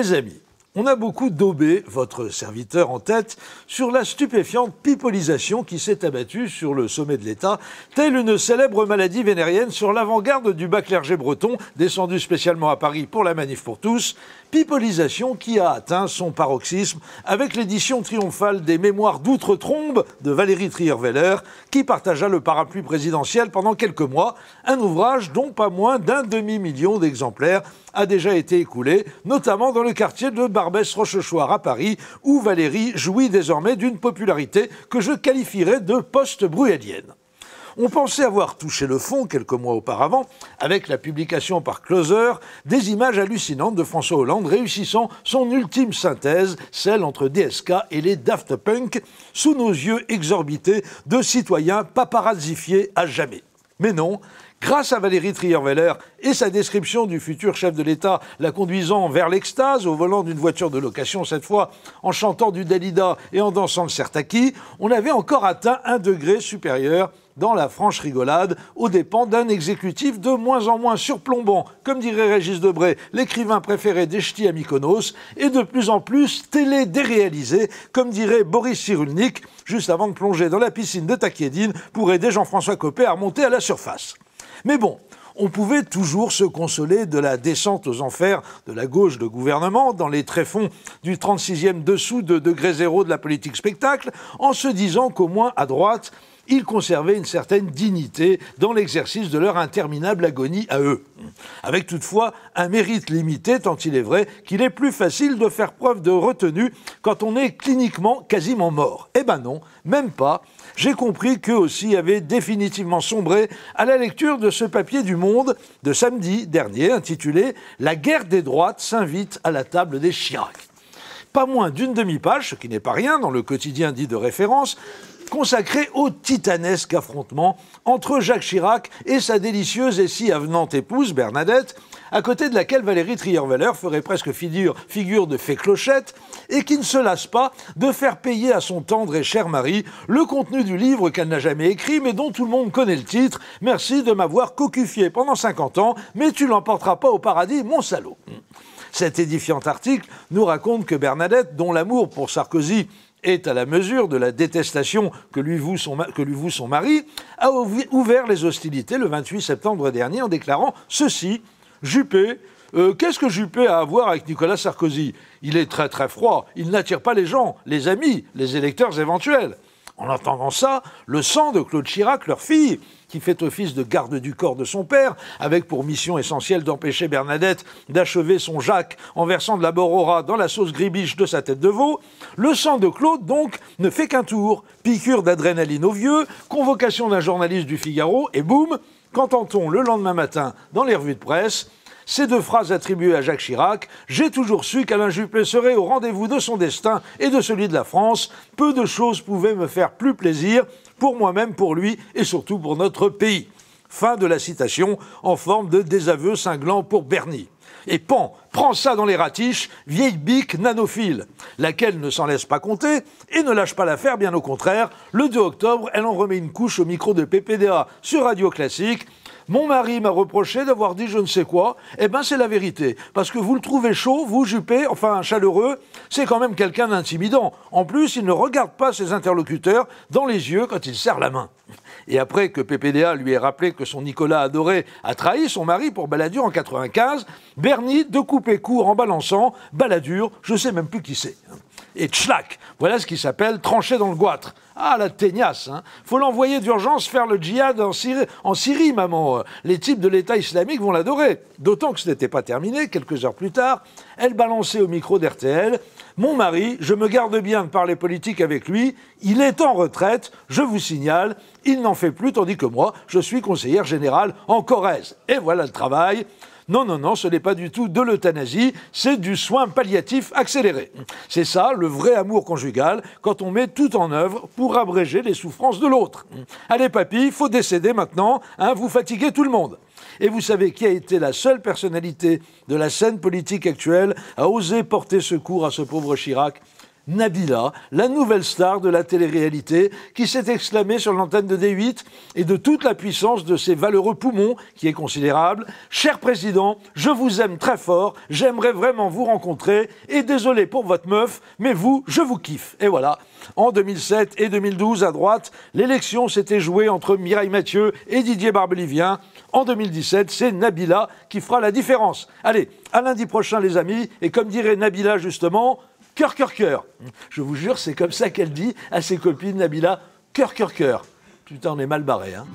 Mes amis, on a beaucoup daubé, votre serviteur en tête, sur la stupéfiante pipolisation qui s'est abattue sur le sommet de l'État, telle une célèbre maladie vénérienne sur l'avant-garde du bas clergé breton, descendu spécialement à Paris pour la Manif pour tous, pipolisation qui a atteint son paroxysme avec l'édition triomphale des Mémoires d'outre-trombe de Valérie Trierweiler, qui partagea le parapluie présidentiel pendant quelques mois, un ouvrage dont pas moins d'1 demi-million d'exemplaires a déjà été écoulé, notamment dans le quartier de Barbès-Rochechouart à Paris, où Valérie jouit désormais d'une popularité que je qualifierais de post-bruyélienne. On pensait avoir touché le fond quelques mois auparavant avec la publication par Closer des images hallucinantes de François Hollande réussissant son ultime synthèse, celle entre DSK et les Daft Punk, sous nos yeux exorbités de citoyens paparazzifiés à jamais. Mais non, grâce à Valérie Trierweiler et sa description du futur chef de l'État la conduisant vers l'extase au volant d'une voiture de location cette fois, en chantant du Dalida et en dansant le sertaki, on avait encore atteint un degré supérieur dans la franche rigolade, aux dépens d'un exécutif de moins en moins surplombant, comme dirait Régis Debray, l'écrivain préféré des ch'tis à Mykonos, et de plus en plus télé-déréalisé, comme dirait Boris Cyrulnik, juste avant de plonger dans la piscine de Taquiedine pour aider Jean-François Copé à remonter à la surface. Mais bon, on pouvait toujours se consoler de la descente aux enfers de la gauche de gouvernement dans les tréfonds du 36e dessous de degré zéro de la politique spectacle, en se disant qu'au moins à droite, ils conservaient une certaine dignité dans l'exercice de leur interminable agonie à eux. Avec toutefois un mérite limité, tant il est vrai qu'il est plus facile de faire preuve de retenue quand on est cliniquement quasiment mort. Eh ben non, même pas. J'ai compris qu'eux aussi avaient définitivement sombré à la lecture de ce papier du Monde de samedi dernier, intitulé « La guerre des droites s'invite à la table des Chirac ». Pas moins d'une demi-page, ce qui n'est pas rien dans le quotidien dit de référence, consacré au titanesque affrontement entre Jacques Chirac et sa délicieuse et si avenante épouse, Bernadette, à côté de laquelle Valérie Trierweiler ferait presque figure de fée clochette, et qui ne se lasse pas de faire payer à son tendre et cher mari le contenu du livre qu'elle n'a jamais écrit, mais dont tout le monde connaît le titre. « Merci de m'avoir cocufié pendant 50 ans, mais tu l'emporteras pas au paradis, mon salaud !» Cet édifiant article nous raconte que Bernadette, dont l'amour pour Sarkozy est à la mesure de la détestation que lui voue son mari, a ouvert les hostilités le 28 septembre dernier en déclarant ceci: « Juppé, qu'est-ce que Juppé a à voir avec Nicolas Sarkozy? Il est très très froid, il n'attire pas les gens, les amis, les électeurs éventuels. » En entendant ça, le sang de Claude Chirac, leur fille, qui fait office de garde du corps de son père, avec pour mission essentielle d'empêcher Bernadette d'achever son Jacques en versant de la Borora dans la sauce gribiche de sa tête de veau, le sang de Claude, donc, ne fait qu'un tour. Piqûre d'adrénaline au vieux, convocation d'un journaliste du Figaro, et boum, qu'entend-on le lendemain matin dans les revues de presse? Ces deux phrases attribuées à Jacques Chirac: « J'ai toujours su qu'Alain Juppé serait au rendez-vous de son destin et de celui de la France. Peu de choses pouvaient me faire plus plaisir, pour moi-même, pour lui et surtout pour notre pays. » Fin de la citation, en forme de désaveu cinglant pour Bernie. Et pan, prends ça dans les ratiches, vieille bique nanophile, laquelle ne s'en laisse pas compter et ne lâche pas l'affaire, bien au contraire. Le 2 octobre, elle en remet une couche au micro de PPDA sur Radio Classique. Mon mari m'a reproché d'avoir dit je ne sais quoi. Eh ben c'est la vérité. Parce que vous le trouvez chaud, vous Juppé, enfin chaleureux, c'est quand même quelqu'un d'intimidant. En plus, il ne regarde pas ses interlocuteurs dans les yeux quand il serre la main. Et après que PPDA lui ait rappelé que son Nicolas adoré a trahi son mari pour Balladur en 95, Bernie de couper court en balançant « Balladur, je sais même plus qui c'est ». Et tchlac, voilà ce qui s'appelle trancher dans le goitre. Ah, la teignasse, hein. Faut l'envoyer d'urgence faire le djihad en Syrie, maman. Les types de l'État islamique vont l'adorer. D'autant que ce n'était pas terminé, quelques heures plus tard, elle balançait au micro d'RTL « Mon mari, je me garde bien de parler politique avec lui, il est en retraite, je vous signale, il n'en fait plus, tandis que moi, je suis conseillère générale en Corrèze. » Et voilà le travail. Non, non, non, ce n'est pas du tout de l'euthanasie, c'est du soin palliatif accéléré. C'est ça, le vrai amour conjugal, quand on met tout en œuvre pour abréger les souffrances de l'autre. Allez papy, il faut décéder maintenant, hein, vous fatiguez tout le monde. Et vous savez qui a été la seule personnalité de la scène politique actuelle à oser porter secours à ce pauvre Chirac? Nabila, la nouvelle star de la télé-réalité, qui s'est exclamée sur l'antenne de D8 et de toute la puissance de ses valeureux poumons, qui est considérable. « Cher président, je vous aime très fort, j'aimerais vraiment vous rencontrer, et désolé pour votre meuf, mais vous, je vous kiffe. » Et voilà. En 2007 et 2012, à droite, l'élection s'était jouée entre Mireille Mathieu et Didier Barbelivien. En 2017, c'est Nabila qui fera la différence. Allez, à lundi prochain les amis, et comme dirait Nabila justement, cœur, cœur, cœur. Je vous jure, c'est comme ça qu'elle dit à ses copines, Nabila, cœur, cœur, cœur. Putain, on est mal barré, hein.